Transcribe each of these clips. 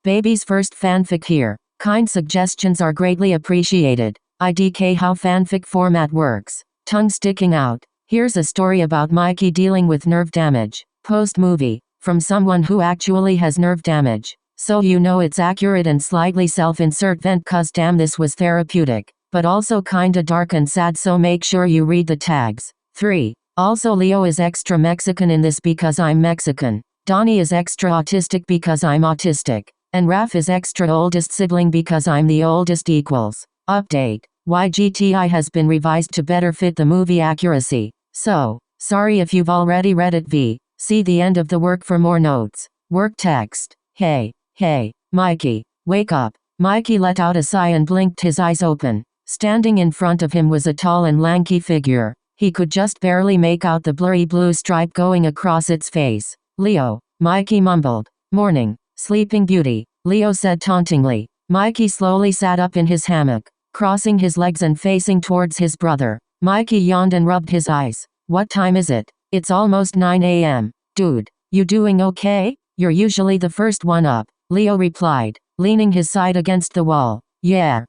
Baby's first fanfic here. Kind suggestions are greatly appreciated. IDK how fanfic format works. Tongue sticking out. Here's a story about Mikey dealing with nerve damage. Post-movie. From someone who actually has nerve damage. So you know it's accurate and slightly self-insert vent cuz damn this was therapeutic. But also kinda dark and sad, so make sure you read the tags. 3. Also Leo is extra Mexican in this because I'm Mexican. Donnie is extra autistic because I'm autistic. And Raph is extra oldest sibling because I'm the oldest equals. Update. YGTI has been revised to better fit the movie accuracy. So, sorry if you've already read it v. See the end of the work for more notes. Work text. Hey, Mikey, wake up. Mikey let out a sigh and blinked his eyes open. Standing in front of him was a tall and lanky figure. He could just barely make out the blurry blue stripe going across its face. Leo, Mikey mumbled. Morning, Sleeping Beauty, Leo said tauntingly. Mikey slowly sat up in his hammock, crossing his legs and facing towards his brother. Mikey yawned and rubbed his eyes. What time is it? It's almost 9 a.m. Dude, you doing okay? You're usually the first one up, Leo replied, leaning his side against the wall. Yeah,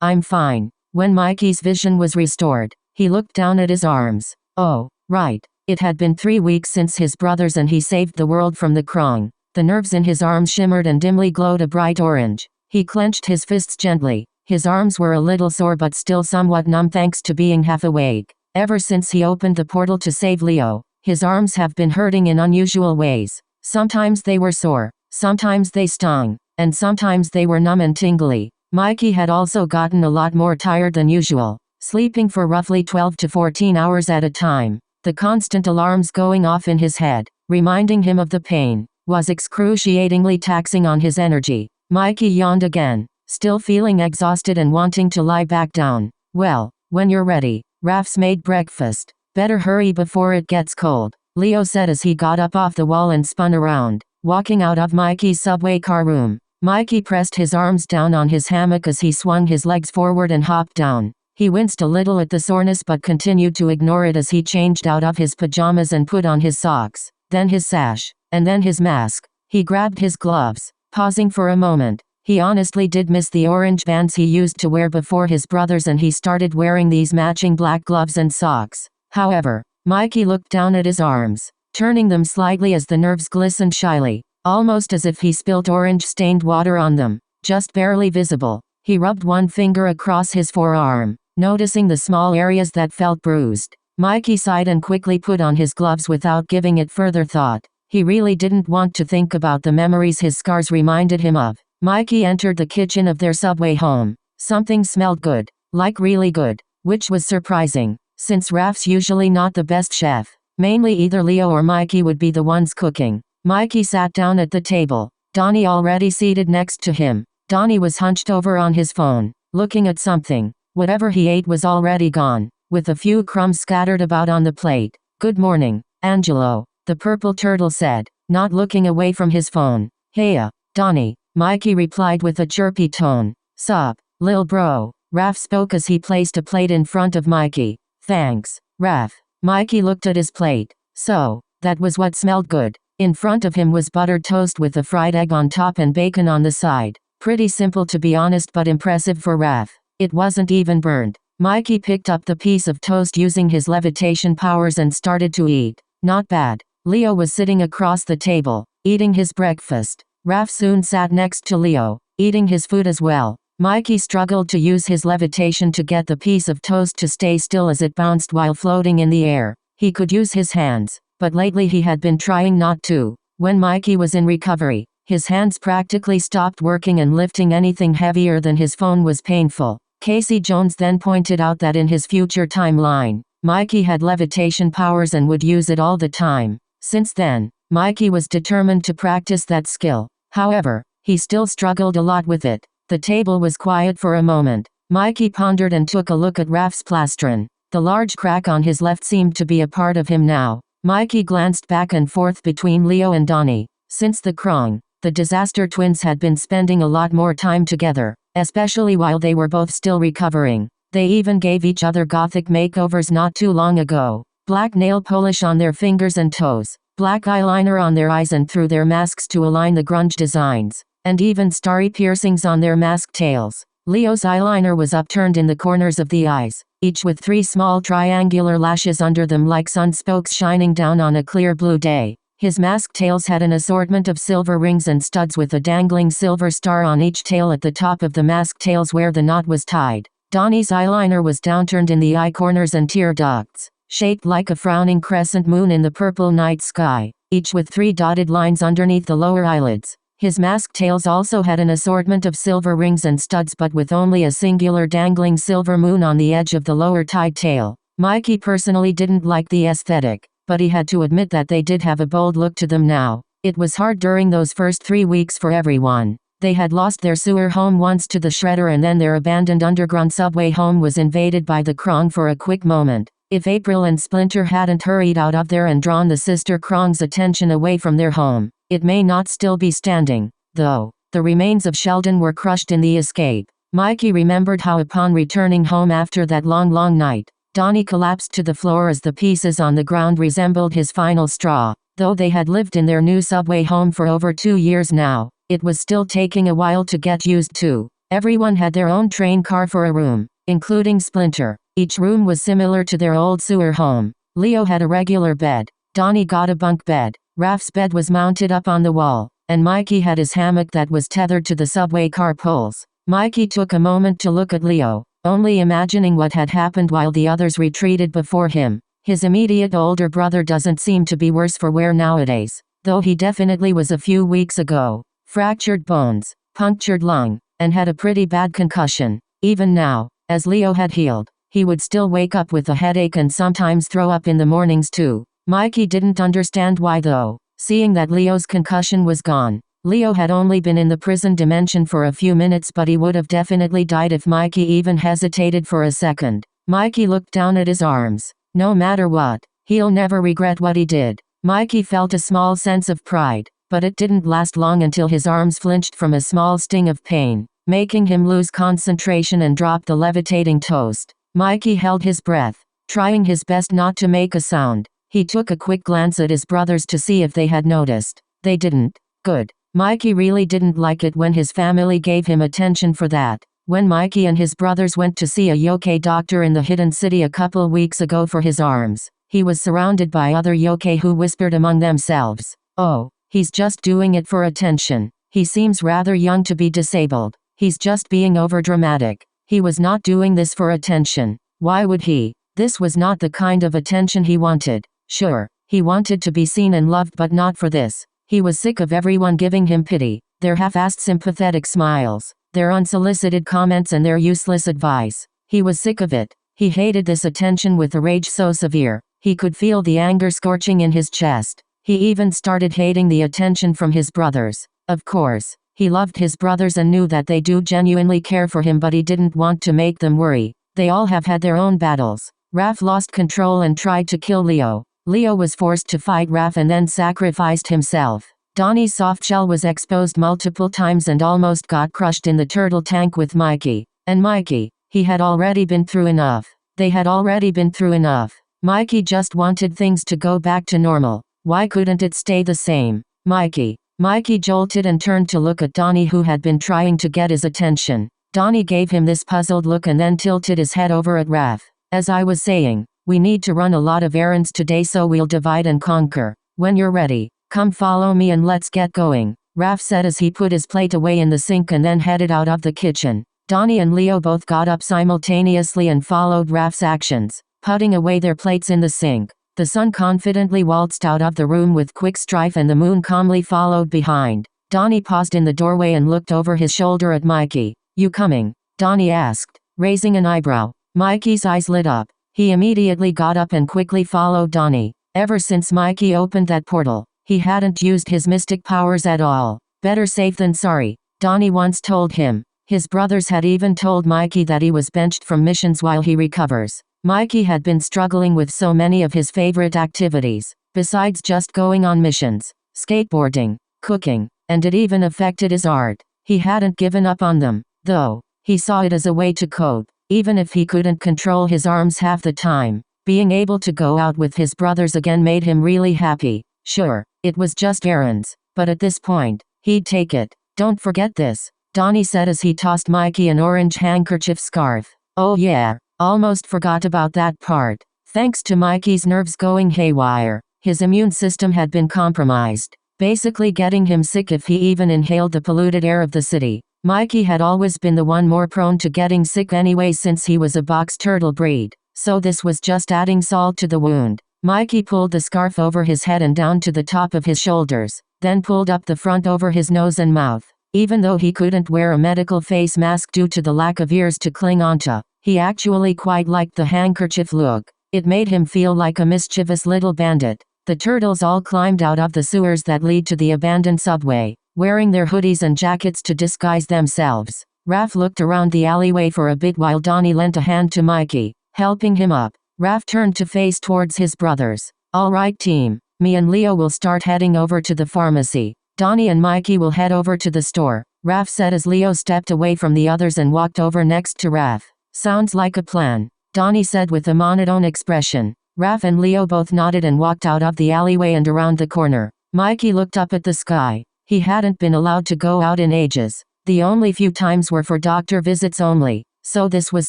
I'm fine. When Mikey's vision was restored, he looked down at his arms. Oh, right. It had been 3 weeks since his brothers and he saved the world from the Krong. The nerves in his arms shimmered and dimly glowed a bright orange. He clenched his fists gently. His arms were a little sore but still somewhat numb thanks to being half awake. Ever since he opened the portal to save Leo, his arms have been hurting in unusual ways. Sometimes they were sore, sometimes they stung, and sometimes they were numb and tingly. Mikey had also gotten a lot more tired than usual, sleeping for roughly 12 to 14 hours at a time. The constant alarms going off in his head, reminding him of the pain, was excruciatingly taxing on his energy. Mikey yawned again, still feeling exhausted and wanting to lie back down. Well, when you're ready, Raph's made breakfast. Better hurry before it gets cold, Leo said as he got up off the wall and spun around, walking out of Mikey's subway car room. Mikey pressed his arms down on his hammock as he swung his legs forward and hopped down. He winced a little at the soreness but continued to ignore it as he changed out of his pajamas and put on his socks, then his sash, and then his mask. He grabbed his gloves, pausing for a moment. He honestly did miss the orange bands he used to wear before his brothers, and he started wearing these matching black gloves and socks. However, Mikey looked down at his arms, turning them slightly as the nerves glistened shyly, almost as if he spilt orange-stained water on them, just barely visible. He rubbed one finger across his forearm, noticing the small areas that felt bruised. Mikey sighed and quickly put on his gloves without giving it further thought. He really didn't want to think about the memories his scars reminded him of. Mikey entered the kitchen of their subway home. Something smelled good, like really good, which was surprising, since Raph's usually not the best chef. Mainly either Leo or Mikey would be the ones cooking. Mikey sat down at the table, Donnie already seated next to him. Donnie was hunched over on his phone, looking at something. Whatever he ate was already gone, with a few crumbs scattered about on the plate. Good morning, Angelo, the purple turtle said, not looking away from his phone. Heya, Donnie, Mikey replied with a chirpy tone. Sup, lil bro, Raph spoke as he placed a plate in front of Mikey. Thanks, Raph. Mikey looked at his plate. So, that was what smelled good. In front of him was buttered toast with a fried egg on top and bacon on the side. Pretty simple to be honest, but impressive for Raph. It wasn't even burned. Mikey picked up the piece of toast using his levitation powers and started to eat. Not bad. Leo was sitting across the table, eating his breakfast. Raph soon sat next to Leo, eating his food as well. Mikey struggled to use his levitation to get the piece of toast to stay still as it bounced while floating in the air. He could use his hands, but lately he had been trying not to. When Mikey was in recovery, his hands practically stopped working and lifting anything heavier than his phone was painful. Casey Jones then pointed out that in his future timeline, Mikey had levitation powers and would use it all the time. Since then, Mikey was determined to practice that skill. However, he still struggled a lot with it. The table was quiet for a moment. Mikey pondered and took a look at Raph's plastron. The large crack on his left seemed to be a part of him now. Mikey glanced back and forth between Leo and Donnie. Since the Krong, the disaster twins had been spending a lot more time together, especially while they were both still recovering. They even gave each other gothic makeovers not too long ago. Black nail polish on their fingers and toes, black eyeliner on their eyes and through their masks to align the grunge designs, and even starry piercings on their mask tails. Leo's eyeliner was upturned in the corners of the eyes, each with 3 small triangular lashes under them like sun spokes shining down on a clear blue day. His mask tails had an assortment of silver rings and studs with a dangling silver star on each tail at the top of the mask tails where the knot was tied. Donnie's eyeliner was downturned in the eye corners and tear ducts, shaped like a frowning crescent moon in the purple night sky, each with 3 dotted lines underneath the lower eyelids. His mask tails also had an assortment of silver rings and studs but with only a singular dangling silver moon on the edge of the lower tied tail. Mikey personally didn't like the aesthetic, but he had to admit that they did have a bold look to them now. It was hard during those first 3 weeks for everyone. They had lost their sewer home once to the shredder and then their abandoned underground subway home was invaded by the Krong for a quick moment. If April and Splinter hadn't hurried out of there and drawn the sister Krong's attention away from their home, it may not still be standing, though. The remains of Sheldon were crushed in the escape. Mikey remembered how upon returning home after that long night, Donnie collapsed to the floor as the pieces on the ground resembled his final straw. Though they had lived in their new subway home for over 2 years now, it was still taking a while to get used to. Everyone had their own train car for a room, including Splinter. Each room was similar to their old sewer home. Leo had a regular bed. Donnie got a bunk bed. Raph's bed was mounted up on the wall, and Mikey had his hammock that was tethered to the subway car poles. Mikey took a moment to look at Leo, only imagining what had happened while the others retreated before him. His immediate older brother doesn't seem to be worse for wear nowadays, though he definitely was a few weeks ago. Fractured bones, punctured lung, and had a pretty bad concussion. Even now, as Leo had healed, he would still wake up with a headache and sometimes throw up in the mornings too. Mikey didn't understand why though, seeing that Leo's concussion was gone. Leo had only been in the prison dimension for a few minutes but he would have definitely died if Mikey even hesitated for a second. Mikey looked down at his arms. No matter what, he'll never regret what he did. Mikey felt a small sense of pride, but it didn't last long until his arms flinched from a small sting of pain, making him lose concentration and drop the levitating toast. Mikey held his breath, trying his best not to make a sound. He took a quick glance at his brothers to see if they had noticed. They didn't. Good. Mikey really didn't like it when his family gave him attention for that. When Mikey and his brothers went to see a yokai doctor in the hidden city a couple weeks ago for his arms, he was surrounded by other yokai who whispered among themselves, "Oh, he's just doing it for attention. He seems rather young to be disabled. He's just being overdramatic. He was not doing this for attention. Why would he? This was not the kind of attention he wanted. Sure, he wanted to be seen and loved but not for this. He was sick of everyone giving him pity, their half-assed sympathetic smiles, their unsolicited comments and their useless advice. He was sick of it. He hated this attention with a rage so severe, he could feel the anger scorching in his chest. He even started hating the attention from his brothers. Of course, he loved his brothers and knew that they do genuinely care for him but he didn't want to make them worry. They all have had their own battles. Raph lost control and tried to kill Leo. Leo was forced to fight Raph and then sacrificed himself. Donnie's softshell was exposed multiple times and almost got crushed in the turtle tank with Mikey. And Mikey, he had already been through enough. They had already been through enough. Mikey just wanted things to go back to normal. Why couldn't it stay the same? Mikey jolted and turned to look at Donnie who had been trying to get his attention. Donnie gave him this puzzled look and then tilted his head over at Raph. As I was saying, we need to run a lot of errands today so we'll divide and conquer. When you're ready, come follow me and let's get going, Raph said as he put his plate away in the sink and then headed out of the kitchen. Donnie and Leo both got up simultaneously and followed Raph's actions, putting away their plates in the sink. The sun confidently waltzed out of the room with quick stride and the moon calmly followed behind. Donnie paused in the doorway and looked over his shoulder at Mikey. You coming? Donnie asked, raising an eyebrow. Mikey's eyes lit up. He immediately got up and quickly followed Donnie. Ever since Mikey opened that portal, he hadn't used his mystic powers at all. Better safe than sorry, Donnie once told him. His brothers had even told Mikey that he was benched from missions while he recovers. Mikey had been struggling with so many of his favorite activities, besides just going on missions, skateboarding, cooking, and it even affected his art. He hadn't given up on them, though. He saw it as a way to cope, even if he couldn't control his arms half the time. Being able to go out with his brothers again made him really happy. Sure, it was just errands, but at this point, he'd take it. Don't forget this, Donnie said as he tossed Mikey an orange handkerchief scarf. Oh yeah, almost forgot about that part. Thanks to Mikey's nerves going haywire, his immune system had been compromised, basically getting him sick if he even inhaled the polluted air of the city. Mikey had always been the one more prone to getting sick anyway since he was a box turtle breed, so this was just adding salt to the wound. Mikey pulled the scarf over his head and down to the top of his shoulders, then pulled up the front over his nose and mouth. Even though he couldn't wear a medical face mask due to the lack of ears to cling onto, he actually quite liked the handkerchief look. It made him feel like a mischievous little bandit. The turtles all climbed out of the sewers that lead to the abandoned subway, wearing their hoodies and jackets to disguise themselves. Raph looked around the alleyway for a bit while Donnie lent a hand to Mikey, helping him up. Raph turned to face towards his brothers. All right team, me and Leo will start heading over to the pharmacy. Donnie and Mikey will head over to the store, Raph said as Leo stepped away from the others and walked over next to Raph. Sounds like a plan, Donnie said with a monotone expression. Raph and Leo both nodded and walked out of the alleyway and around the corner. Mikey looked up at the sky. He hadn't been allowed to go out in ages. The only few times were for doctor visits only, so this was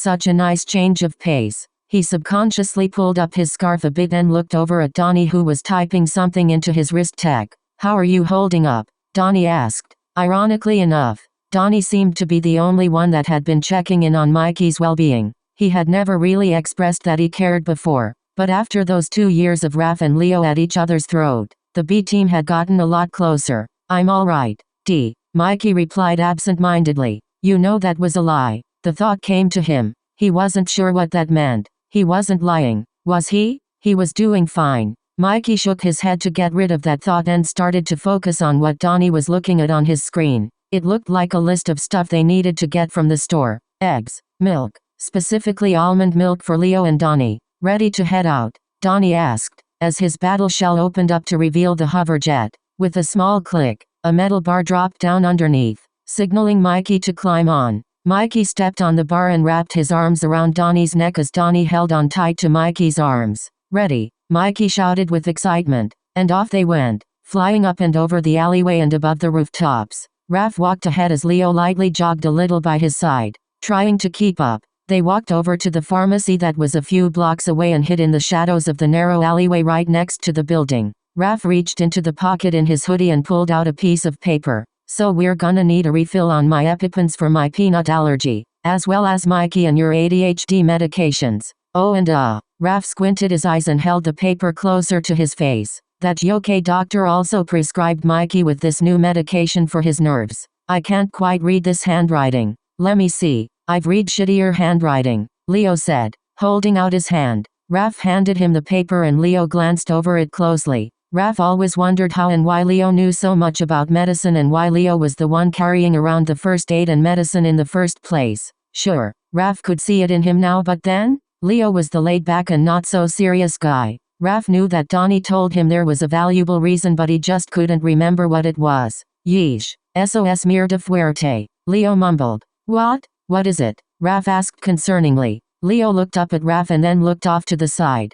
such a nice change of pace. He subconsciously pulled up his scarf a bit and looked over at Donnie who was typing something into his wrist tag. How are you holding up? Donnie asked. Ironically enough, Donnie seemed to be the only one that had been checking in on Mikey's well-being. He had never really expressed that he cared before, but after those 2 years of Raph and Leo at each other's throat, the B team had gotten a lot closer. I'm alright, D. Mikey replied absent-mindedly. You know that was a lie. The thought came to him. He wasn't sure what that meant. He wasn't lying, was he? He was doing fine. Mikey shook his head to get rid of that thought and started to focus on what Donnie was looking at on his screen. It looked like a list of stuff they needed to get from the store. Eggs, milk, specifically almond milk for Leo and Donnie. Ready to head out? Donnie asked, as his battle shell opened up to reveal the hover jet. With a small click, a metal bar dropped down underneath, signaling Mikey to climb on. Mikey stepped on the bar and wrapped his arms around Donnie's neck as Donnie held on tight to Mikey's arms. Ready, Mikey shouted with excitement, and off they went, flying up and over the alleyway and above the rooftops. Raph walked ahead as Leo lightly jogged a little by his side, trying to keep up. They walked over to the pharmacy that was a few blocks away and hid in the shadows of the narrow alleyway right next to the building. Raph reached into the pocket in his hoodie and pulled out a piece of paper. So we're gonna need a refill on my EpiPens for my peanut allergy, as well as Mikey and your ADHD medications. Oh and Raph squinted his eyes and held the paper closer to his face. That yoke doctor also prescribed Mikey with this new medication for his nerves. I can't quite read this handwriting. Let me see. I've read shittier handwriting, Leo said, holding out his hand. Raph handed him the paper and Leo glanced over it closely. Raph always wondered how and why Leo knew so much about medicine and why Leo was the one carrying around the first aid and medicine in the first place. Sure, Raph could see it in him now, but then? Leo was the laid-back and not-so-serious guy. Raph knew that Donnie told him there was a valuable reason, but he just couldn't remember what it was. Yeesh. SOS mierda fuerte. Leo mumbled. What? What is it? Raph asked concerningly. Leo looked up at Raph and then looked off to the side.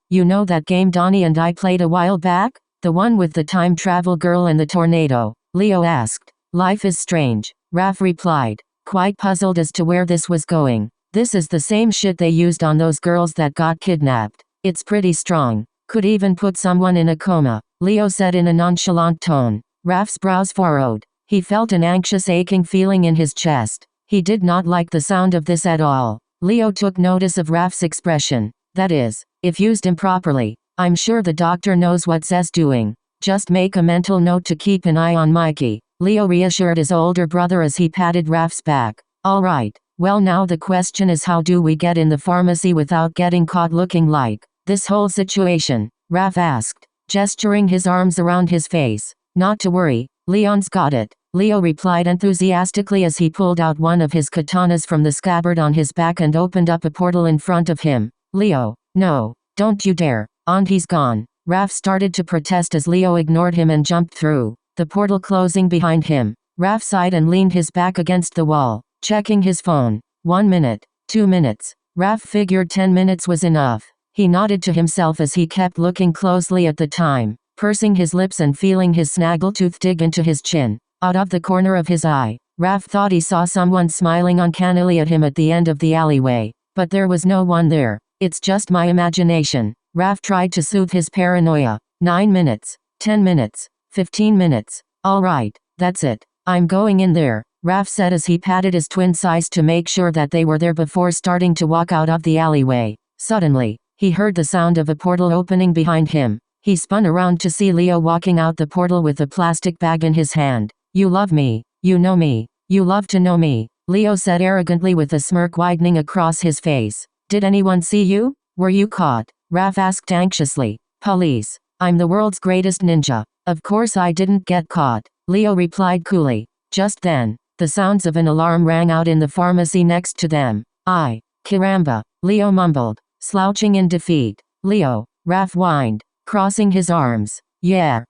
You know that game Donnie and I played a while back? The one with the time travel girl and the tornado? Leo asked. Life is strange, Raph replied, quite puzzled as to where this was going. This is the same shit they used on those girls that got kidnapped. It's pretty strong. Could even put someone in a coma, Leo said in a nonchalant tone. Raph's brows furrowed. He felt an anxious aching feeling in his chest. He did not like the sound of this at all. Leo took notice of Raph's expression. That is, if used improperly. I'm sure the doctor knows what yesA's doing. Just make a mental note to keep an eye on Mikey, Leo reassured his older brother as he patted Raph's back. Alright, well now the question is, how do we get in the pharmacy without getting caught looking like this whole situation? Raph asked, gesturing his arms around his face. Not to worry, Leon's got it, Leo replied enthusiastically as he pulled out one of his katanas from the scabbard on his back and opened up a portal in front of him. Leo, no, don't you dare, Auntie's gone. Raph started to protest as Leo ignored him and jumped through, the portal closing behind him. Raph sighed and leaned his back against the wall, checking his phone. 1 minute, 2 minutes. Raph figured 10 minutes was enough. He nodded to himself as he kept looking closely at the time. pursing his lips and feeling his snaggletooth dig into his chin. Out of the corner of his eye, Raph thought he saw someone smiling uncannily at him at the end of the alleyway, but there was no one there. It's just my imagination. Raph tried to soothe his paranoia. 9 minutes, 10 minutes, 15 minutes. All right, that's it. I'm going in there, Raph said as he patted his twin size to make sure that they were there before starting to walk out of the alleyway. Suddenly, he heard the sound of a portal opening behind him. He spun around to see Leo walking out the portal with a plastic bag in his hand. You love me, you know me, you love to know me, Leo said arrogantly with a smirk widening across his face. Did anyone see you? Were you caught? Raph asked anxiously. Police. I'm the world's greatest ninja. Of course I didn't get caught, Leo replied coolly. Just then, the sounds of an alarm rang out in the pharmacy next to them. Caramba, Leo mumbled, slouching in defeat. Leo, Raph whined, crossing his arms. Yeah,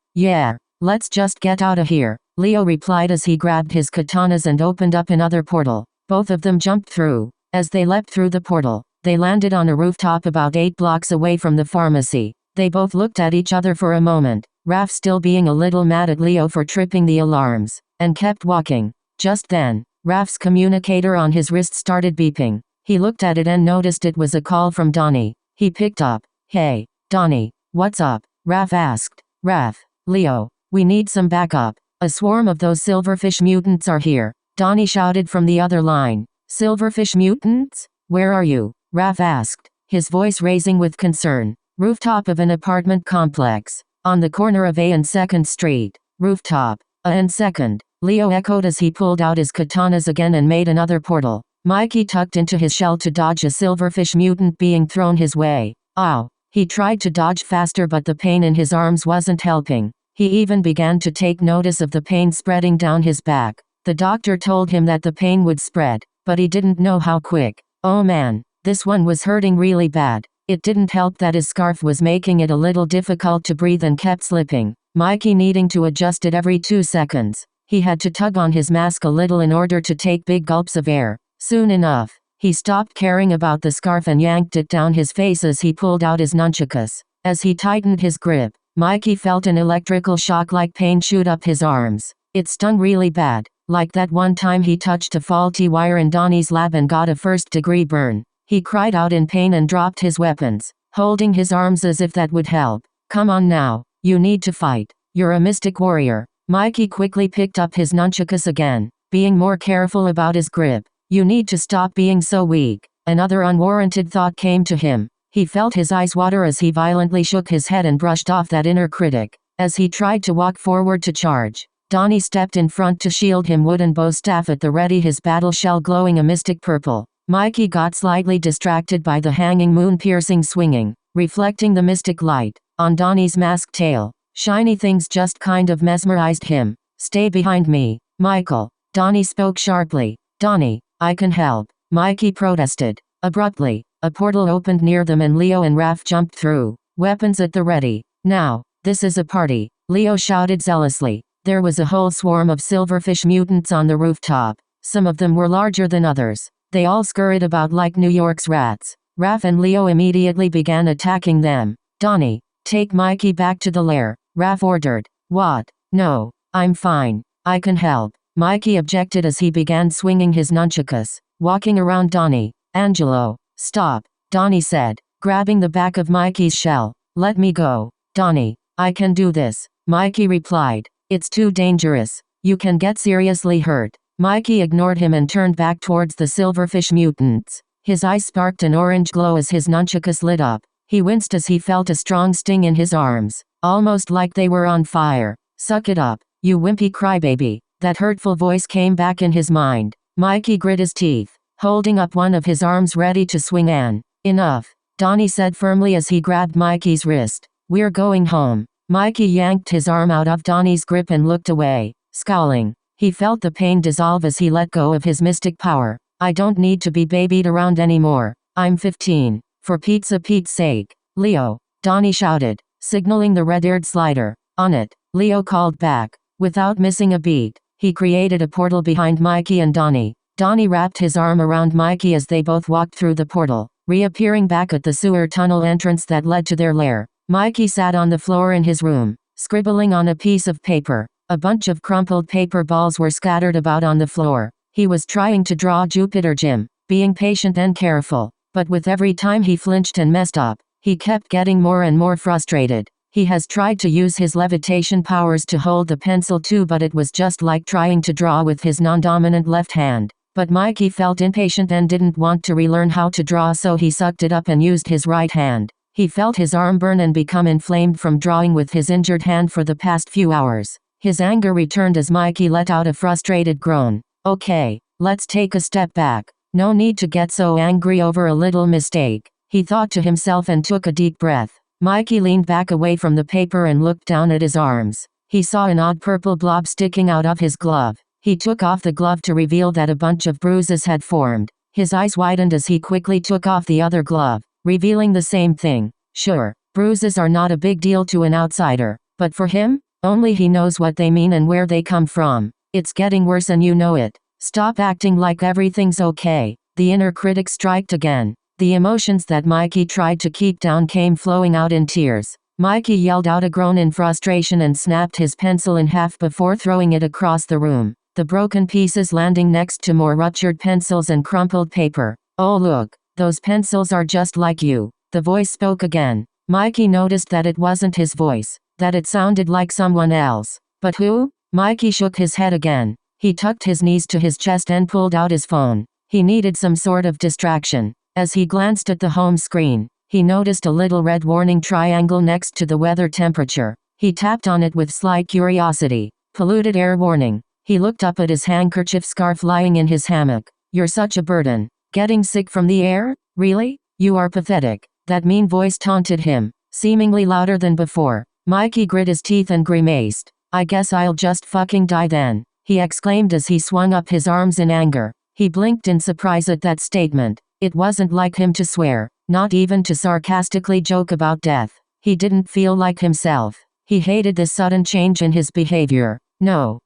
let's just get out of here, Leo replied as he grabbed his katanas and opened up another portal. Both of them jumped through. As they leapt through the portal, they landed on a rooftop about 8 blocks away from the pharmacy. They both looked at each other for a moment, Raph still being a little mad at Leo for tripping the alarms, and kept walking. Just then, Raph's communicator on his wrist started beeping. He looked at it and noticed it was a call from Donnie. He picked up. Hey, Donnie, what's up? Raph asked. Raph, Leo, we need some backup. A swarm of those silverfish mutants are here, Donnie shouted from the other line. Silverfish mutants? Where are you? Raph asked, his voice raising with concern. Rooftop of an apartment complex. On the corner of A and 2nd Street. Rooftop. A and 2nd. Leo echoed as he pulled out his katanas again and made another portal. Mikey tucked into his shell to dodge a silverfish mutant being thrown his way. Ow. He tried to dodge faster but the pain in his arms wasn't helping. He even began to take notice of the pain spreading down his back. The doctor told him that the pain would spread, but he didn't know how quick. Oh man, this one was hurting really bad. It didn't help that his scarf was making it a little difficult to breathe and kept slipping. Mikey needing to adjust it every 2 seconds. He had to tug on his mask a little in order to take big gulps of air. Soon enough, he stopped caring about the scarf and yanked it down his face as he pulled out his nunchakus. As he tightened his grip, Mikey felt an electrical shock-like pain shoot up his arms. It stung really bad, like that one time he touched a faulty wire in Donnie's lab and got a first-degree burn. He cried out in pain and dropped his weapons, holding his arms as if that would help. Come on now, you need to fight. You're a mystic warrior. Mikey quickly picked up his nunchakus again, being more careful about his grip. You need to stop being so weak. Another unwarranted thought came to him. He felt his eyes water as he violently shook his head and brushed off that inner critic. As he tried to walk forward to charge, Donnie stepped in front to shield him, wooden bow staff at the ready, his battle shell glowing a mystic purple. Mikey got slightly distracted by the hanging moon piercing swinging, reflecting the mystic light, on Donnie's masked tail. Shiny things just kind of mesmerized him. Stay behind me, Michael, Donnie spoke sharply. Donnie, I can help, Mikey protested. Abruptly, a portal opened near them and Leo and Raph jumped through, weapons at the ready. Now, this is a party, Leo shouted zealously. There was a whole swarm of silverfish mutants on the rooftop. Some of them were larger than others. They all scurried about like New York's rats. Raph and Leo immediately began attacking them. Donnie, take Mikey back to the lair, Raph ordered. What? No, I'm fine. I can help, Mikey objected as he began swinging his nunchakus, walking around Donnie. Angelo, stop, Donnie said, grabbing the back of Mikey's shell. Let me go, Donnie, I can do this, Mikey replied. It's too dangerous. You can get seriously hurt. Mikey ignored him and turned back towards the silverfish mutants. His eyes sparked an orange glow as his nunchakus lit up. He winced as he felt a strong sting in his arms, almost like they were on fire. Suck it up, you wimpy crybaby. That hurtful voice came back in his mind. Mikey grit his teeth, holding up one of his arms ready to swing an. Enough, Donnie said firmly as he grabbed Mikey's wrist. We're going home. Mikey yanked his arm out of Donnie's grip and looked away, scowling. He felt the pain dissolve as he let go of his mystic power. I don't need to be babied around anymore. I'm 15. For Pete's sake. Leo, Donnie shouted, signaling the red-eared slider. On it, Leo called back. Without missing a beat, he created a portal behind Mikey and Donnie. Donnie wrapped his arm around Mikey as they both walked through the portal, reappearing back at the sewer tunnel entrance that led to their lair. Mikey sat on the floor in his room, scribbling on a piece of paper. A bunch of crumpled paper balls were scattered about on the floor. He was trying to draw Jupiter Jim, being patient and careful, but with every time he flinched and messed up, he kept getting more and more frustrated. He has tried to use his levitation powers to hold the pencil too, but it was just like trying to draw with his non-dominant left hand. But Mikey felt impatient and didn't want to relearn how to draw, so he sucked it up and used his right hand. He felt his arm burn and become inflamed from drawing with his injured hand for the past few hours. His anger returned as Mikey let out a frustrated groan. Okay, let's take a step back. No need to get so angry over a little mistake, he thought to himself and took a deep breath. Mikey leaned back away from the paper and looked down at his arms. He saw an odd purple blob sticking out of his glove. He took off the glove to reveal that a bunch of bruises had formed. His eyes widened as he quickly took off the other glove, revealing the same thing. Sure, bruises are not a big deal to an outsider, but for him, only he knows what they mean and where they come from. It's getting worse and you know it. Stop acting like everything's okay. The inner critic striked again. The emotions that Mikey tried to keep down came flowing out in tears. Mikey yelled out a groan in frustration and snapped his pencil in half before throwing it across the room, the broken pieces landing next to more ruptured pencils and crumpled paper. Oh look, those pencils are just like you. The voice spoke again. Mikey noticed that it wasn't his voice, that it sounded like someone else. But who? Mikey shook his head again. He tucked his knees to his chest and pulled out his phone. He needed some sort of distraction. As he glanced at the home screen, he noticed a little red warning triangle next to the weather temperature. He tapped on it with slight curiosity. Polluted air warning. He looked up at his handkerchief scarf lying in his hammock. You're such a burden. Getting sick from the air? Really? You are pathetic. That mean voice taunted him, seemingly louder than before. Mikey grit his teeth and grimaced. I guess I'll just fucking die then, he exclaimed as he swung up his arms in anger. He blinked in surprise at that statement. It wasn't like him to swear, not even to sarcastically joke about death. He didn't feel like himself. He hated this sudden change in his behavior. No,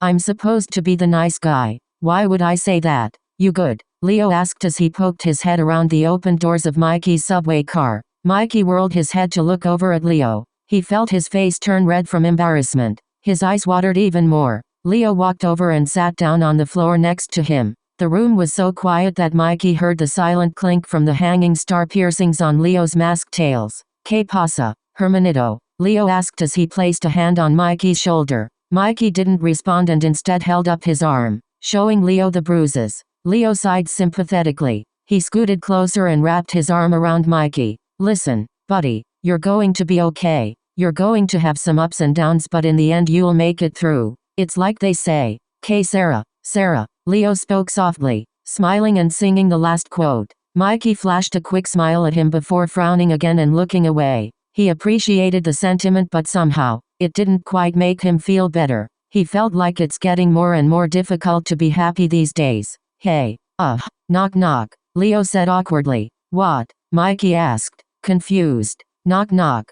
I'm supposed to be the nice guy. Why would I say that? You good? Leo asked as he poked his head around the open doors of Mikey's subway car. Mikey whirled his head to look over at Leo. He felt his face turn red from embarrassment. His eyes watered even more. Leo walked over and sat down on the floor next to him. The room was so quiet that Mikey heard the silent clink from the hanging star piercings on Leo's masked tails. ¿Qué pasa, hermanito? Leo asked as he placed a hand on Mikey's shoulder. Mikey didn't respond and instead held up his arm, showing Leo the bruises. Leo sighed sympathetically. He scooted closer and wrapped his arm around Mikey. Listen, buddy, you're going to be okay. You're going to have some ups and downs, but in the end you'll make it through. It's like they say. "'Kay Sarah." Leo spoke softly, smiling and singing the last quote. Mikey flashed a quick smile at him before frowning again and looking away. He appreciated the sentiment, but somehow, it didn't quite make him feel better. He felt like it's getting more and more difficult to be happy these days. Hey, knock knock, Leo said awkwardly. What? Mikey asked, confused. Knock knock.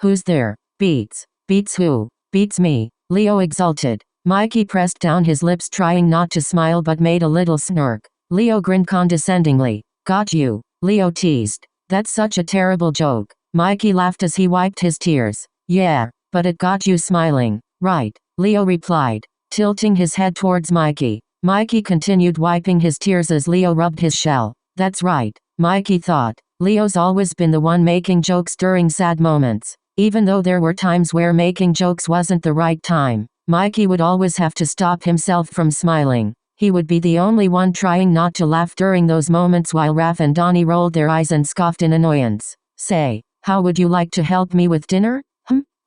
Who's there? Beats. Beats who? Beats me, Leo exulted. Mikey pressed down his lips, trying not to smile, but made a little smirk. Leo grinned condescendingly. Got you, Leo teased. That's such a terrible joke. Mikey laughed as he wiped his tears. Yeah, but it got you smiling, right? Leo replied, tilting his head towards Mikey. Mikey continued wiping his tears as Leo rubbed his shell. That's right, Mikey thought. Leo's always been the one making jokes during sad moments. Even though there were times where making jokes wasn't the right time, Mikey would always have to stop himself from smiling. He would be the only one trying not to laugh during those moments while Raph and Donnie rolled their eyes and scoffed in annoyance. Say, how would you like to help me with dinner?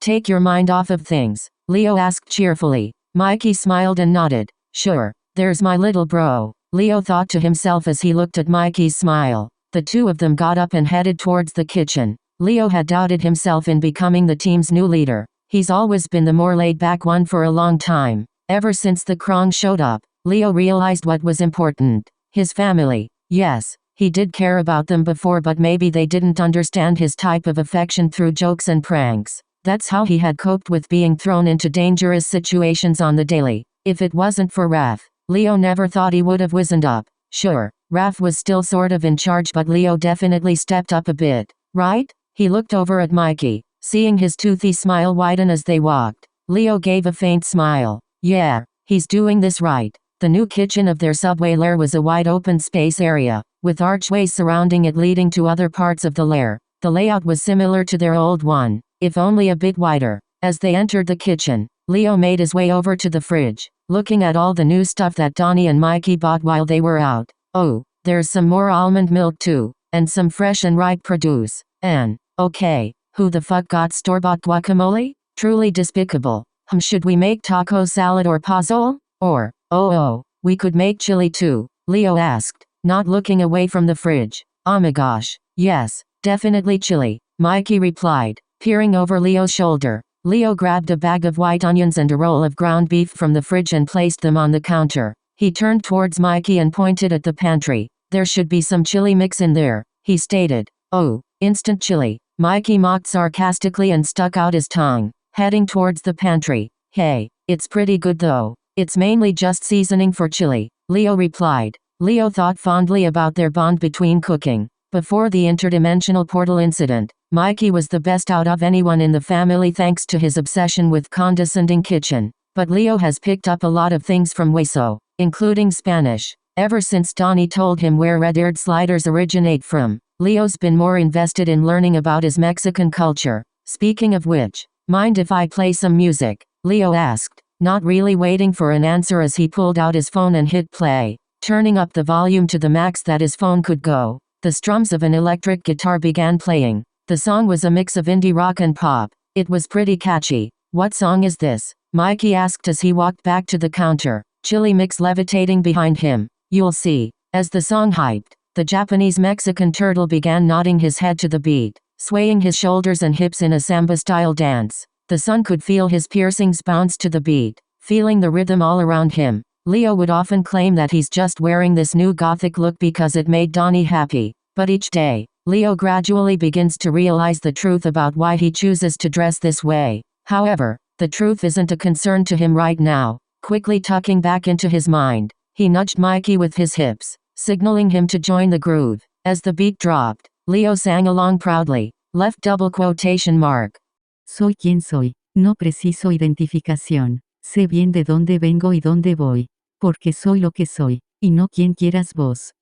Take your mind off of things, Leo asked cheerfully. Mikey smiled and nodded. Sure, there's my little bro, Leo thought to himself as he looked at Mikey's smile. The two of them got up and headed towards the kitchen. Leo had doubted himself in becoming the team's new leader. He's always been the more laid-back one for a long time. Ever since the Krong showed up, Leo realized what was important. His family. Yes, he did care about them before, but maybe they didn't understand his type of affection through jokes and pranks. That's how he had coped with being thrown into dangerous situations on the daily. If it wasn't for Raph, Leo never thought he would have wizened up. Sure, Raph was still sort of in charge, but Leo definitely stepped up a bit, right? He looked over at Mikey. Seeing his toothy smile widen as they walked, Leo gave a faint smile. Yeah, he's doing this right. The new kitchen of their subway lair was a wide open space area, with archways surrounding it leading to other parts of the lair. The layout was similar to their old one, if only a bit wider. As they entered the kitchen, Leo made his way over to the fridge, looking at all the new stuff that Donnie and Mikey bought while they were out. Oh, there's some more almond milk too, and some fresh and ripe produce. And, okay, who the fuck got store-bought guacamole? Truly despicable. Should we make taco salad or pozole? Or, we could make chili too, Leo asked, not looking away from the fridge. Oh my gosh, yes, definitely chili, Mikey replied, peering over Leo's shoulder. Leo grabbed a bag of white onions and a roll of ground beef from the fridge and placed them on the counter. He turned towards Mikey and pointed at the pantry. There should be some chili mix in there, he stated. Oh, instant chili, Mikey mocked sarcastically and stuck out his tongue, heading towards the pantry. Hey, it's pretty good though. It's mainly just seasoning for chili, Leo replied. Leo thought fondly about their bond between cooking. Before the interdimensional portal incident, Mikey was the best out of anyone in the family thanks to his obsession with condescending kitchen. But Leo has picked up a lot of things from yesA, including Spanish. Ever since Donnie told him where red-eared sliders originate from, Leo's been more invested in learning about his Mexican culture. Speaking of which, mind if I play some music? Leo asked, not really waiting for an answer as he pulled out his phone and hit play, turning up the volume to the max that his phone could go. The strums of an electric guitar began playing. The song was a mix of indie rock and pop. It was pretty catchy. What song is this? Mikey asked as he walked back to the counter, chili mix levitating behind him. You'll see. As the song hyped, the Japanese Mexican turtle began nodding his head to the beat, swaying his shoulders and hips in a samba-style dance. The son could feel his piercings bounce to the beat, feeling the rhythm all around him. Leo would often claim that he's just wearing this new gothic look because it made Donnie happy. But each day, Leo gradually begins to realize the truth about why he chooses to dress this way. However, the truth isn't a concern to him right now. Quickly tucking back into his mind, he nudged Mikey with his hips, signaling him to join the groove. As the beat dropped, Leo sang along proudly, left double quotation mark. Soy quien soy, no preciso identificación, sé bien de dónde vengo y dónde voy, porque soy lo que soy, y no quien quieras vos.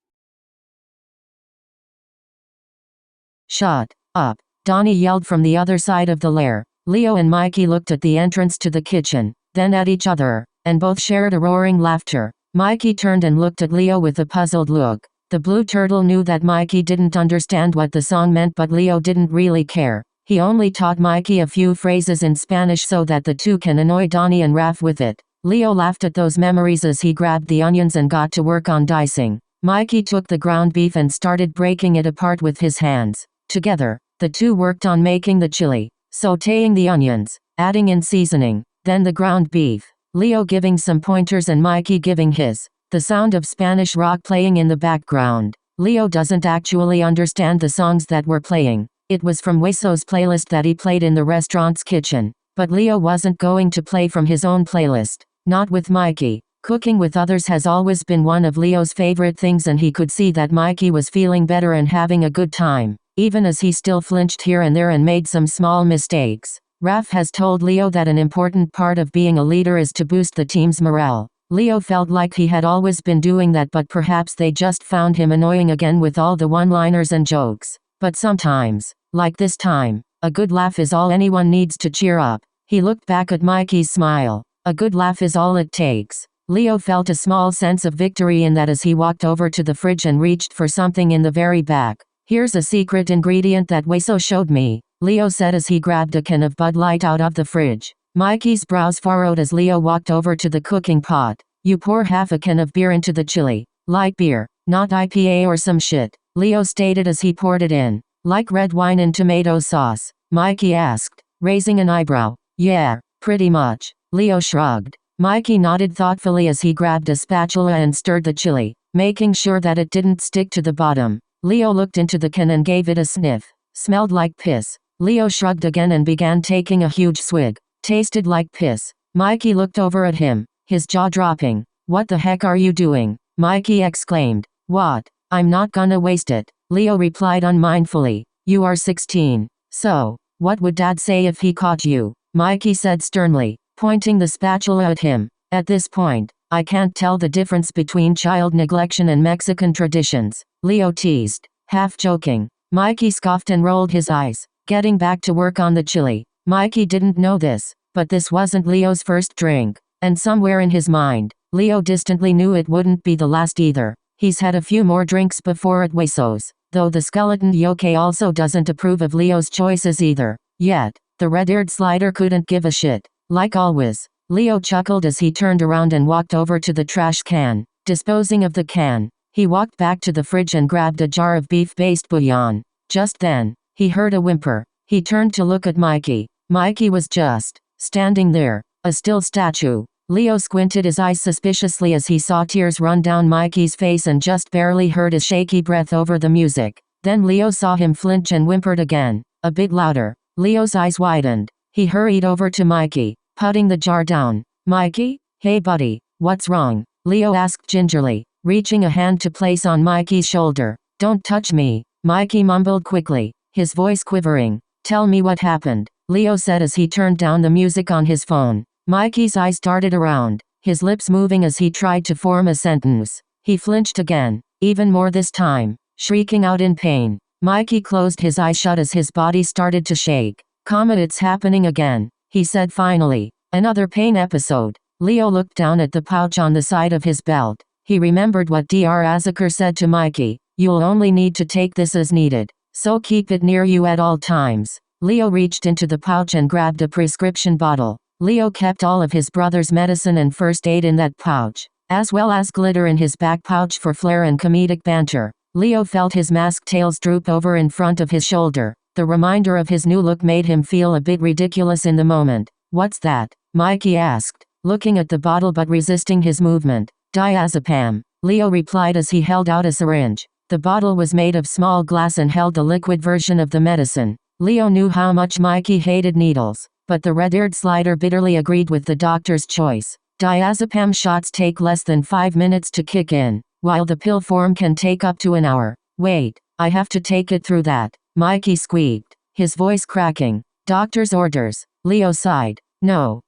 Shut up, Donnie yelled from the other side of the lair. Leo and Mikey looked at the entrance to the kitchen, then at each other, and both shared a roaring laughter. Mikey turned and looked at Leo with a puzzled look. The blue turtle knew that Mikey didn't understand what the song meant, but Leo didn't really care. He only taught Mikey a few phrases in Spanish so that the two can annoy Donnie and Raph with it. Leo laughed at those memories as he grabbed the onions and got to work on dicing. Mikey took the ground beef and started breaking it apart with his hands. Together, the two worked on making the chili, sautéing the onions, adding in seasoning, then the ground beef. Leo giving some pointers and Mikey giving his. The sound of Spanish rock playing in the background. Leo doesn't actually understand the songs that were playing. It was from yesA's playlist that he played in the restaurant's kitchen. But Leo wasn't going to play from his own playlist. Not with Mikey. Cooking with others has always been one of Leo's favorite things, and he could see that Mikey was feeling better and having a good time, even as he still flinched here and there and made some small mistakes. Raph has told Leo that an important part of being a leader is to boost the team's morale. Leo felt like he had always been doing that, but perhaps they just found him annoying again with all the one-liners and jokes. But sometimes, like this time, a good laugh is all anyone needs to cheer up. He looked back at Mikey's smile. A good laugh is all it takes. Leo felt a small sense of victory in that as he walked over to the fridge and reached for something in the very back. Here's a secret ingredient that yesA showed me, Leo said as he grabbed a can of Bud Light out of the fridge. Mikey's brows furrowed as Leo walked over to the cooking pot. You pour half a can of beer into the chili. Light beer, not IPA or some shit, Leo stated as he poured it in. Like red wine in tomato sauce? Mikey asked, raising an eyebrow. Yeah, pretty much, Leo shrugged. Mikey nodded thoughtfully as he grabbed a spatula and stirred the chili, making sure that it didn't stick to the bottom. Leo looked into the can and gave it a sniff. Smelled like piss. Leo shrugged again and began taking a huge swig. Tasted like piss. Mikey looked over at him, his jaw dropping. What the heck are you doing? Mikey exclaimed. What? I'm not gonna waste it, Leo replied unmindfully. You are 16. So, What would Dad say if he caught you? Mikey said sternly, pointing the spatula at him. At this point, I can't tell the difference between child neglection and Mexican traditions, Leo teased, half joking. Mikey scoffed and rolled his eyes, getting back to work on the chili. Mikey didn't know this, but this wasn't Leo's first drink, and somewhere in his mind, Leo distantly knew it wouldn't be the last either. He's had a few more drinks before at yesA's, though the skeleton yoke also doesn't approve of Leo's choices either. Yet, the red-eared slider couldn't give a shit. Like always, Leo chuckled as he turned around and walked over to the trash can. Disposing of the can, he walked back to the fridge and grabbed a jar of beef-based bouillon. Just then, he heard a whimper. He turned to look at Mikey. Mikey was just standing there, a still statue. Leo squinted his eyes suspiciously as he saw tears run down Mikey's face and just barely heard his shaky breath over the music. Then Leo saw him flinch and whimpered again, a bit louder. Leo's eyes widened. He hurried over to Mikey, putting the jar down. Mikey? Hey buddy, what's wrong? Leo asked gingerly, reaching a hand to place on Mikey's shoulder. Don't touch me, Mikey mumbled quickly, his voice quivering. Tell me what happened, Leo said as he turned down the music on his phone. Mikey's eyes darted around, his lips moving as he tried to form a sentence. He flinched again, even more this time, shrieking out in pain. Mikey closed his eyes shut as his body started to shake. It's happening again, he said finally. Another pain episode. Leo looked down at the pouch on the side of his belt. He remembered what Dr. Azaker said to Mikey. You'll only need to take this as needed, so keep it near you at all times. Leo reached into the pouch and grabbed a prescription bottle. Leo kept all of his brother's medicine and first aid in that pouch, as well as glitter in his back pouch for flair and comedic banter. Leo felt his mask tails droop over in front of his shoulder. The reminder of his new look made him feel a bit ridiculous in the moment. What's that? Mikey asked, looking at the bottle but resisting his movement. Diazepam, Leo replied as he held out a syringe. The bottle was made of small glass and held the liquid version of the medicine. Leo knew how much Mikey hated needles, but the red-eared slider bitterly agreed with the doctor's choice. Diazepam shots take less than 5 minutes to kick in, while the pill form can take up to an hour. Wait, I have to take it through that, Mikey squeaked, his voice cracking. Doctor's orders, Leo sighed. No,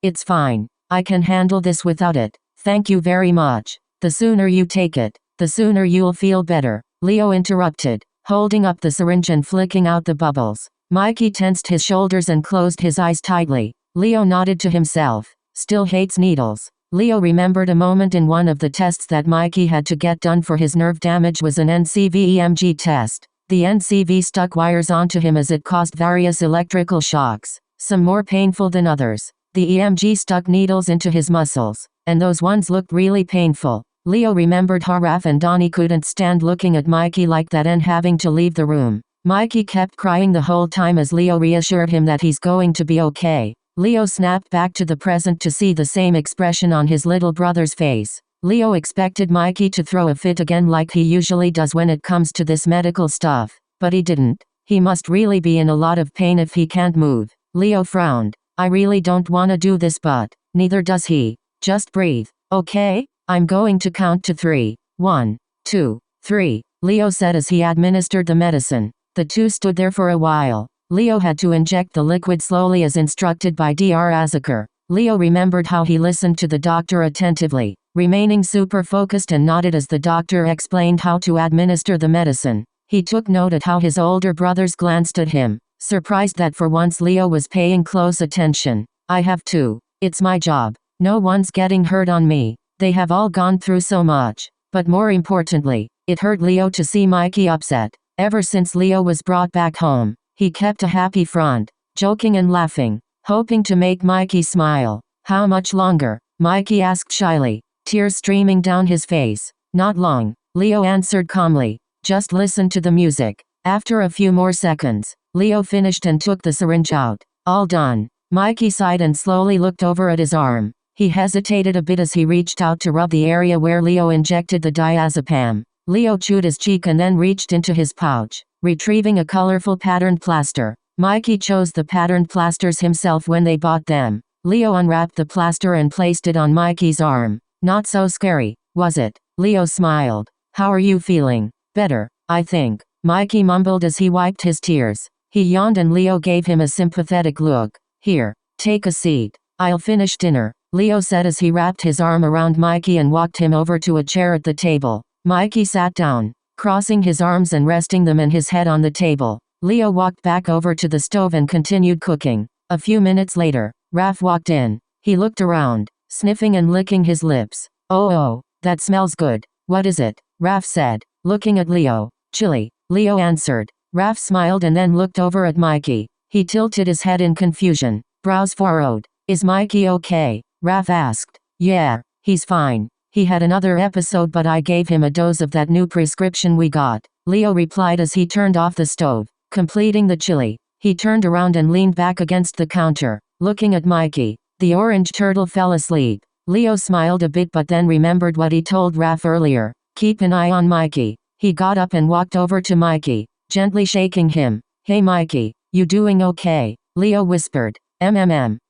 it's fine. I can handle this without it. Thank you very much. The sooner you take it, the sooner you'll feel better, Leo interrupted, holding up the syringe and flicking out the bubbles. Mikey tensed his shoulders and closed his eyes tightly. Leo nodded to himself. Still hates needles. Leo remembered a moment in one of the tests that Mikey had to get done for his nerve damage was an NCV EMG test. The NCV stuck wires onto him as it caused various electrical shocks, some more painful than others. The EMG stuck needles into his muscles, and those ones looked really painful. Leo remembered how Raph and Donnie couldn't stand looking at Mikey like that and having to leave the room. Mikey kept crying the whole time as Leo reassured him that he's going to be okay. Leo snapped back to the present to see the same expression on his little brother's face. Leo expected Mikey to throw a fit again like he usually does when it comes to this medical stuff, but he didn't. He must really be in a lot of pain if he can't move. Leo frowned. I really don't want to do this, but neither does he. Just breathe, okay? I'm going to count to 3. 1, 2, 3, Leo said as he administered the medicine. The two stood there for a while. Leo had to inject the liquid slowly as instructed by Dr. Azaker. Leo remembered how he listened to the doctor attentively, remaining super focused and nodded as the doctor explained how to administer the medicine. He took note at how his older brothers glanced at him, surprised that for once Leo was paying close attention. I have to. It's my job. No one's getting hurt on me. They have all gone through so much. But more importantly, it hurt Leo to see Mikey upset. Ever since Leo was brought back home, he kept a happy front, joking and laughing, hoping to make Mikey smile. How much longer? Mikey asked shyly, tears streaming down his face. Not long, Leo answered calmly. Just listen to the music. After a few more seconds, Leo finished and took the syringe out. All done. Mikey sighed and slowly looked over at his arm. He hesitated a bit as he reached out to rub the area where Leo injected the diazepam. Leo chewed his cheek and then reached into his pouch, retrieving a colorful patterned plaster. Mikey chose the patterned plasters himself when they bought them. Leo unwrapped the plaster and placed it on Mikey's arm. Not so scary, was it? Leo smiled. How are you feeling? Better, I think, Mikey mumbled as he wiped his tears. He yawned and Leo gave him a sympathetic look. Here, take a seat. I'll finish dinner, Leo said as he wrapped his arm around Mikey and walked him over to a chair at the table. Mikey sat down, crossing his arms and resting them and his head on the table. Leo walked back over to the stove and continued cooking. A few minutes later, Raph walked in. He looked around, sniffing and licking his lips. Oh, that smells good. What is it? Raph said, looking at Leo. Chili, Leo answered. Raph smiled and then looked over at Mikey. He tilted his head in confusion, brows furrowed. Is Mikey okay? Raph asked. Yeah, he's fine. He had another episode but I gave him a dose of that new prescription we got, Leo replied as he turned off the stove. Completing the chili, he turned around and leaned back against the counter, looking at Mikey. The orange turtle fell asleep. Leo smiled a bit but then remembered what he told Raph earlier. Keep an eye on Mikey. He got up and walked over to Mikey, gently shaking him. Hey Mikey, you doing okay? Leo whispered.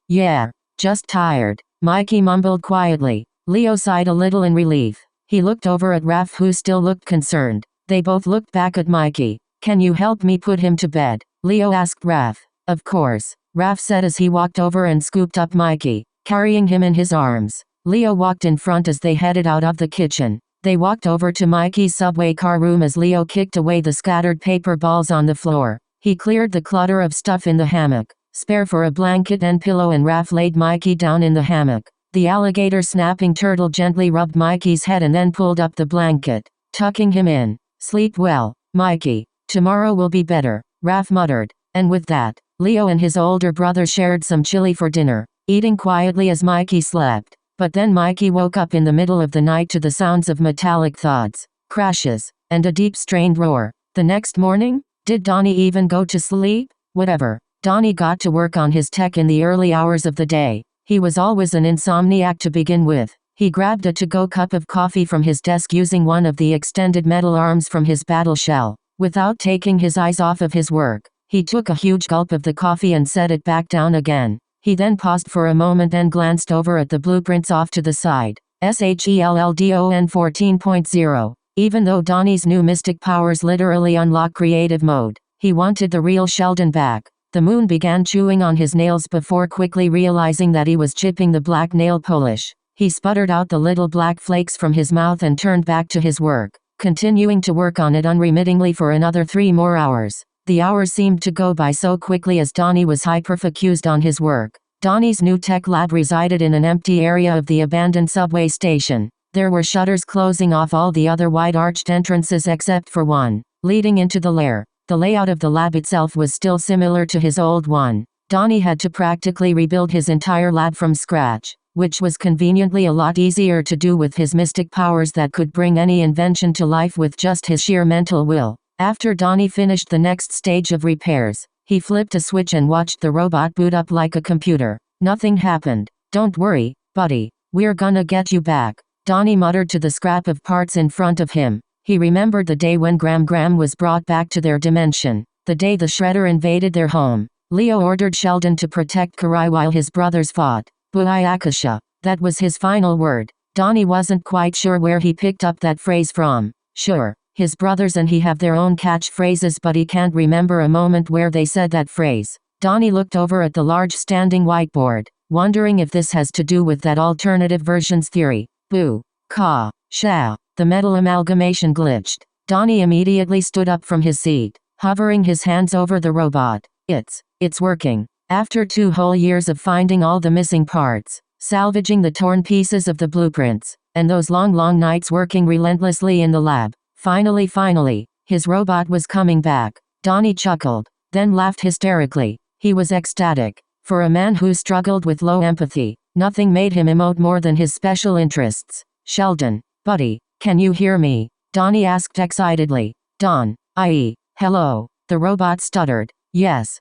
Yeah, just tired. Mikey mumbled quietly. Leo sighed a little in relief. He looked over at Raph who still looked concerned. They both looked back at Mikey. Can you help me put him to bed? Leo asked Raph. Of course, Raph said as he walked over and scooped up Mikey, carrying him in his arms. Leo walked in front as they headed out of the kitchen. They walked over to Mikey's subway car room as Leo kicked away the scattered paper balls on the floor. He cleared the clutter of stuff in the hammock, spare for a blanket and pillow, and Raph laid Mikey down in the hammock. The alligator snapping turtle gently rubbed Mikey's head and then pulled up the blanket, tucking him in. Sleep well, Mikey. Tomorrow will be better, Raph muttered. And with that, Leo and his older brother shared some chili for dinner, eating quietly as Mikey slept. But then Mikey woke up in the middle of the night to the sounds of metallic thuds, crashes, and a deep strained roar. The next morning, did Donnie even go to sleep? Whatever. Donnie got to work on his tech in the early hours of the day. He was always an insomniac to begin with. He grabbed a to-go cup of coffee from his desk using one of the extended metal arms from his battle shell. Without taking his eyes off of his work, he took a huge gulp of the coffee and set it back down again. He then paused for a moment and glanced over at the blueprints off to the side. SHELLDON 14.0. Even though Donnie's new mystic powers literally unlock creative mode, he wanted the real Sheldon back. The moon began chewing on his nails before quickly realizing that he was chipping the black nail polish. He sputtered out the little black flakes from his mouth and turned back to his work, continuing to work on it unremittingly for another 3 more hours. The hours seemed to go by so quickly as Donnie was hyper-focused on his work. Donnie's new tech lab resided in an empty area of the abandoned subway station. There were shutters closing off all the other wide-arched entrances except for one, leading into the lair. The layout of the lab itself was still similar to his old one. Donnie had to practically rebuild his entire lab from scratch, which was conveniently a lot easier to do with his mystic powers that could bring any invention to life with just his sheer mental will. After Donnie finished the next stage of repairs, he flipped a switch and watched the robot boot up like a computer. Nothing happened. Don't worry, buddy, we're gonna get you back, Donnie muttered to the scrap of parts in front of him. He remembered the day when Gram was brought back to their dimension, the day the Shredder invaded their home. Leo ordered Sheldon to protect Karai while his brothers fought. Buayakasha. That was his final word. Donnie wasn't quite sure where he picked up that phrase from. Sure, his brothers and he have their own catchphrases, but he can't remember a moment where they said that phrase. Donnie looked over at the large standing whiteboard, wondering if this has to do with that alternative versions theory. Boo. Ka. Sha. The metal amalgamation glitched. Donnie immediately stood up from his seat, hovering his hands over the robot. It's working. After 2 whole years of finding all the missing parts, salvaging the torn pieces of the blueprints, and those long nights working relentlessly in the lab, finally, his robot was coming back. Donnie chuckled, then laughed hysterically. He was ecstatic. For a man who struggled with low empathy, nothing made him emote more than his special interests. Sheldon, buddy, can you hear me? Donnie asked excitedly. Don, i.e., hello, the robot stuttered. Yes.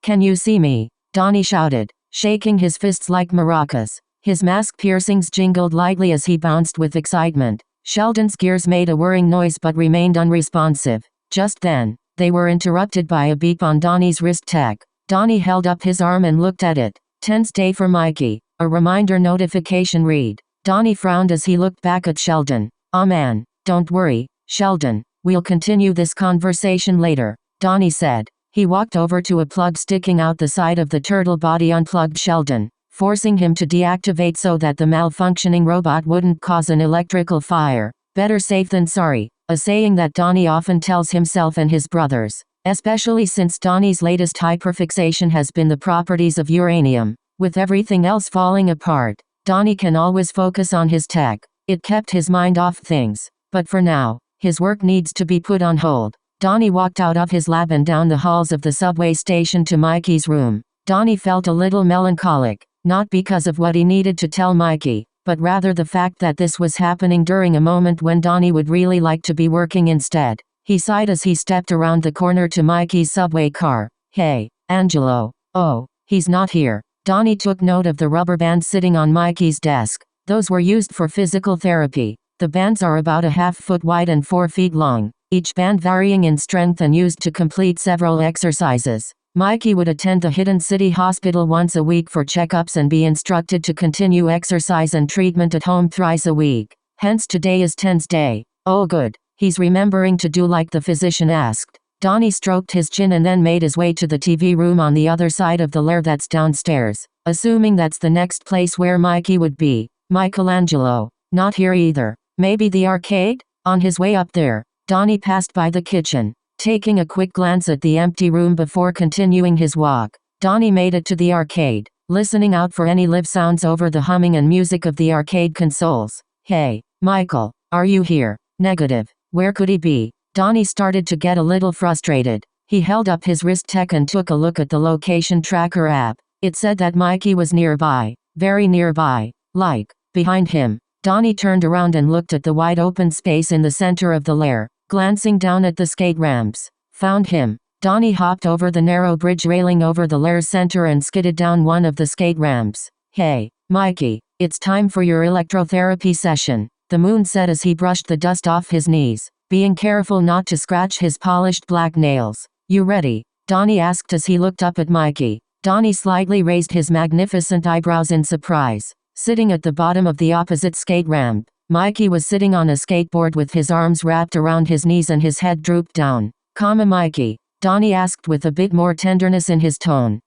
Can you see me? Donnie shouted, shaking his fists like maracas. His mask piercings jingled lightly as he bounced with excitement. Sheldon's gears made a whirring noise but remained unresponsive. Just then, they were interrupted by a beep on Donnie's wrist tech. Donnie held up his arm and looked at it. Tense day for Mikey. A reminder notification read. Donnie frowned as he looked back at Sheldon. "Aw man, don't worry, Sheldon. We'll continue this conversation later," Donnie said. He walked over to a plug sticking out the side of the turtle body, unplugged Sheldon, forcing him to deactivate so that the malfunctioning robot wouldn't cause an electrical fire. Better safe than sorry, a saying that Donnie often tells himself and his brothers, especially since Donnie's latest hyperfixation has been the properties of uranium. With everything else falling apart, Donnie can always focus on his tech. It kept his mind off things. But for now, his work needs to be put on hold. Donnie walked out of his lab and down the halls of the subway station to Mikey's room. Donnie felt a little melancholic, not because of what he needed to tell Mikey, but rather the fact that this was happening during a moment when Donnie would really like to be working instead. He sighed as he stepped around the corner to Mikey's subway car. Hey, Angelo. Oh, he's not here. Donnie took note of the rubber bands sitting on Mikey's desk. Those were used for physical therapy. The bands are about a half foot wide and 4 feet long, each band varying in strength and used to complete several exercises. Mikey would attend the Hidden City Hospital once a week for checkups and be instructed to continue exercise and treatment at home thrice a week. Hence today is Ten's day. Oh good, he's remembering to do like the physician asked. Donnie stroked his chin and then made his way to the TV room on the other side of the lair that's downstairs, assuming that's the next place where Mikey would be. Michelangelo. Not here either. Maybe the arcade? On his way up there, Donnie passed by the kitchen, taking a quick glance at the empty room before continuing his walk. Donnie made it to the arcade, listening out for any live sounds over the humming and music of the arcade consoles. Hey, Michael, are you here? Negative. Where could he be? Donnie started to get a little frustrated. He held up his wrist tech and took a look at the location tracker app. It said that Mikey was nearby, very nearby, like, behind him. Donnie turned around and looked at the wide open space in the center of the lair, glancing down at the skate ramps. Found him. Donnie hopped over the narrow bridge railing over the lair's center and skidded down one of the skate ramps. Hey, Mikey, it's time for your electrotherapy session, the moon said as he brushed the dust off his knees, being careful not to scratch his polished black nails. You ready? Donnie asked as he looked up at Mikey. Donnie slightly raised his magnificent eyebrows in surprise. Sitting at the bottom of the opposite skate ramp, Mikey was sitting on a skateboard with his arms wrapped around his knees and his head drooped down. Mikey? Donnie asked with a bit more tenderness in his tone.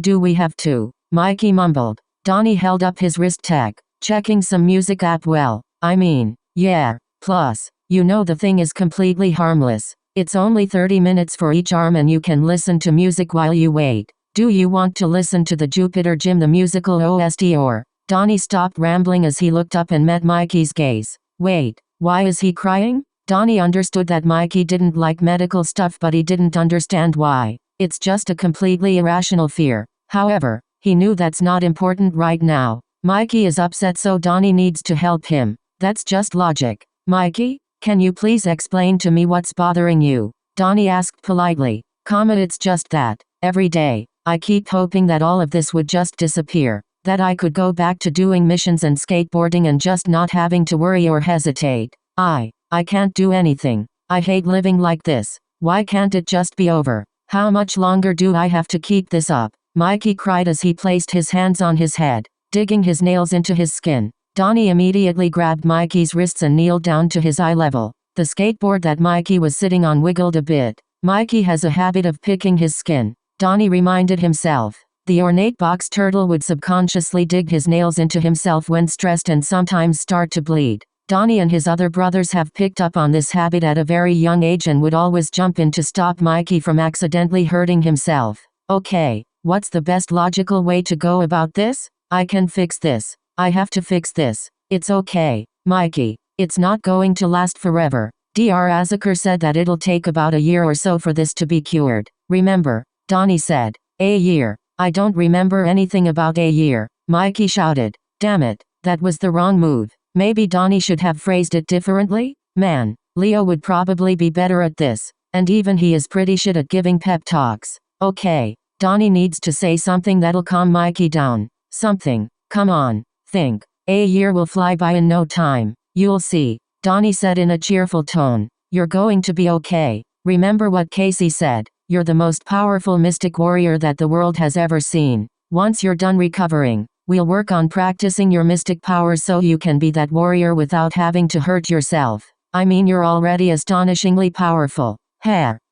Do we have to? Mikey mumbled. Donnie held up his wrist tech, checking some music app. Well, I mean, yeah, plus, you know the thing is completely harmless. It's only 30 minutes for each arm and you can listen to music while you wait. Do you want to listen to the Jupiter Gym the musical OST or? Donnie stopped rambling as he looked up and met Mikey's gaze. Wait, why is he crying? Donnie understood that Mikey didn't like medical stuff, but he didn't understand why. It's just a completely irrational fear. However, he knew that's not important right now. Mikey is upset, so Donnie needs to help him. That's just logic. Mikey, can you please explain to me what's bothering you? Donnie asked politely. It's just that, every day, I keep hoping that all of this would just disappear. That I could go back to doing missions and skateboarding and just not having to worry or hesitate. I can't do anything. I hate living like this. Why can't it just be over? How much longer do I have to keep this up? Mikey cried as he placed his hands on his head, digging his nails into his skin. Donnie immediately grabbed Mikey's wrists and kneeled down to his eye level. The skateboard that Mikey was sitting on wiggled a bit. Mikey has a habit of picking his skin, Donnie reminded himself. The ornate box turtle would subconsciously dig his nails into himself when stressed and sometimes start to bleed. Donnie and his other brothers have picked up on this habit at a very young age and would always jump in to stop Mikey from accidentally hurting himself. Okay, what's the best logical way to go about this? I can fix this. I have to fix this. It's okay, Mikey. It's not going to last forever. Dr. Azaker said that it'll take about a year or so for this to be cured. Remember, Donnie said. A year. I don't remember anything about a year, Mikey shouted. Damn it, that was the wrong move. Maybe Donnie should have phrased it differently? Man, Leo would probably be better at this. And even he is pretty shit at giving pep talks. Okay, Donnie needs to say something that'll calm Mikey down. Something. Come on, think. A year will fly by in no time. You'll see, Donnie said in a cheerful tone. You're going to be okay. Remember what Casey said. You're the most powerful mystic warrior that the world has ever seen. Once you're done recovering, we'll work on practicing your mystic powers so you can be that warrior without having to hurt yourself. I mean, you're already astonishingly powerful.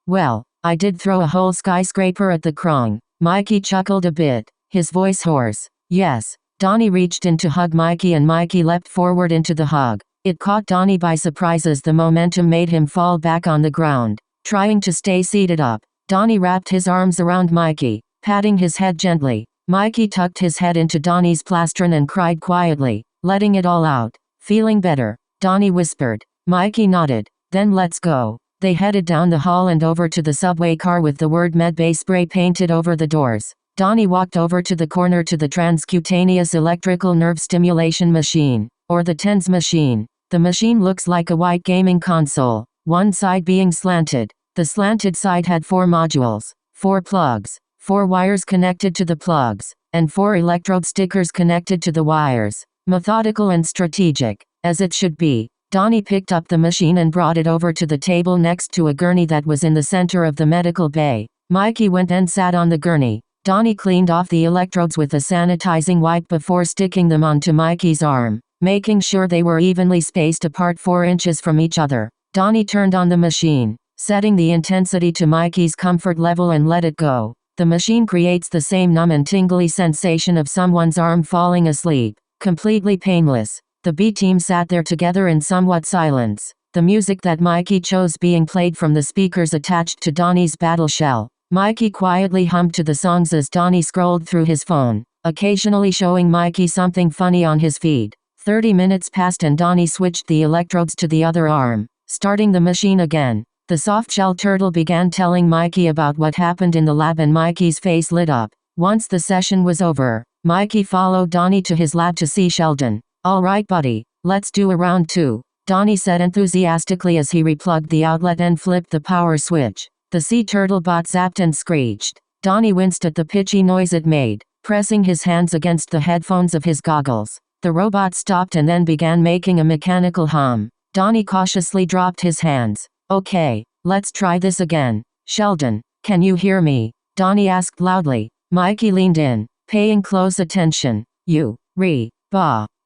Well, I did throw a whole skyscraper at the Krong. Mikey chuckled a bit, his voice hoarse. Yes. Donnie reached in to hug Mikey and Mikey leapt forward into the hug. It caught Donnie by surprise as the momentum made him fall back on the ground. Trying to stay seated up, Donnie wrapped his arms around Mikey, patting his head gently. Mikey tucked his head into Donnie's plastron and cried quietly, letting it all out. Feeling better? Donnie whispered. Mikey nodded. Then let's go. They headed down the hall and over to the subway car with the word Medbay spray painted over the doors. Donnie walked over to the corner to the transcutaneous electrical nerve stimulation machine, or the TENS machine. The machine looks like a white gaming console, one side being slanted. The slanted side had 4 modules, 4 plugs, 4 wires connected to the plugs, and 4 electrode stickers connected to the wires. Methodical and strategic, as it should be. Donnie picked up the machine and brought it over to the table next to a gurney that was in the center of the medical bay. Mikey went and sat on the gurney. Donnie cleaned off the electrodes with a sanitizing wipe before sticking them onto Mikey's arm, making sure they were evenly spaced apart 4 inches from each other. Donnie turned on the machine, setting the intensity to Mikey's comfort level and let it go. The machine creates the same numb and tingly sensation of someone's arm falling asleep, completely painless. The B team sat there together in somewhat silence, the music that Mikey chose being played from the speakers attached to Donnie's battle shell. Mikey quietly hummed to the songs as Donnie scrolled through his phone, occasionally showing Mikey something funny on his feed. 30 minutes passed and Donnie switched the electrodes to the other arm, starting the machine again. The softshell turtle began telling Mikey about what happened in the lab and Mikey's face lit up. Once the session was over, Mikey followed Donnie to his lab to see Sheldon. All right buddy, let's do a round 2, Donnie said enthusiastically as he replugged the outlet and flipped the power switch. The sea turtle bot zapped and screeched. Donnie winced at the pitchy noise it made, pressing his hands against the headphones of his goggles. The robot stopped and then began making a mechanical hum. Donnie cautiously dropped his hands. Okay, let's try this again. Sheldon, can you hear me? Donnie asked loudly. Mikey leaned in, paying close attention.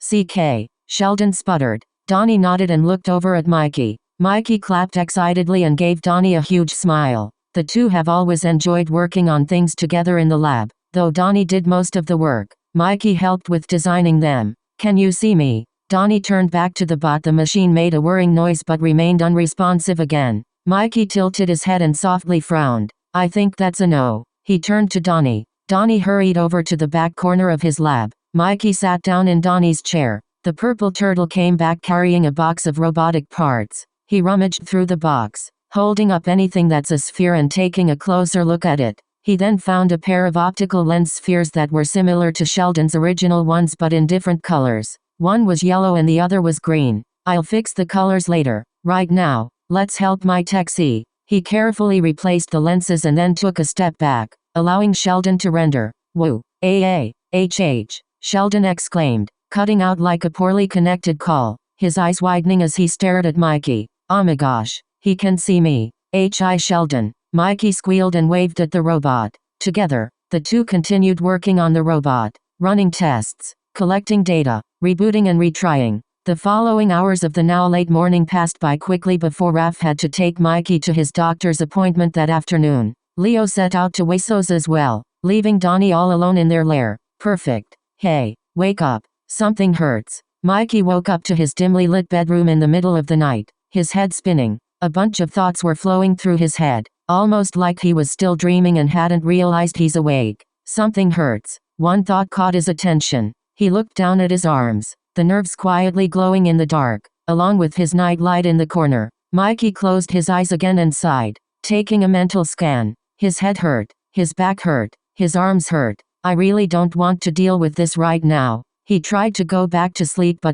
CK. Sheldon sputtered. Donnie nodded and looked over at Mikey. Mikey clapped excitedly and gave Donnie a huge smile. The two have always enjoyed working on things together in the lab, though Donnie did most of the work. Mikey helped with designing them. Can you see me? Donnie turned back to the bot. The machine made a whirring noise but remained unresponsive again. Mikey tilted his head and softly frowned. I think that's a no. He turned to Donnie. Donnie hurried over to the back corner of his lab. Mikey sat down in Donnie's chair. The purple turtle came back carrying a box of robotic parts. He rummaged through the box, holding up anything that's a sphere and taking a closer look at it. He then found a pair of optical lens spheres that were similar to Sheldon's original ones but in different colors. One was yellow and the other was green. I'll fix the colors later. Right now, let's help my tech see. He carefully replaced the lenses and then took a step back, allowing Sheldon to render. Woo. Sheldon exclaimed, cutting out like a poorly connected call, his eyes widening as he stared at Mikey. Oh my gosh, he can see me. Sheldon. Mikey squealed and waved at the robot. Together, the two continued working on the robot, running tests, collecting data, rebooting and retrying. The following hours of the now late morning passed by quickly before Raph had to take Mikey to his doctor's appointment that afternoon. Leo set out to Weso's as well, leaving Donnie all alone in their lair. Perfect. Hey, wake up. Something hurts. Mikey woke up to his dimly lit bedroom in the middle of the night, his head spinning. A bunch of thoughts were flowing through his head, almost like he was still dreaming and hadn't realized he's awake. Something hurts. One thought caught his attention. He looked down at his arms, the nerves quietly glowing in the dark, along with his night light in the corner. Mikey closed his eyes again and sighed, taking a mental scan. His head hurt, his back hurt, his arms hurt. I really don't want to deal with this right now. He tried to go back to sleep but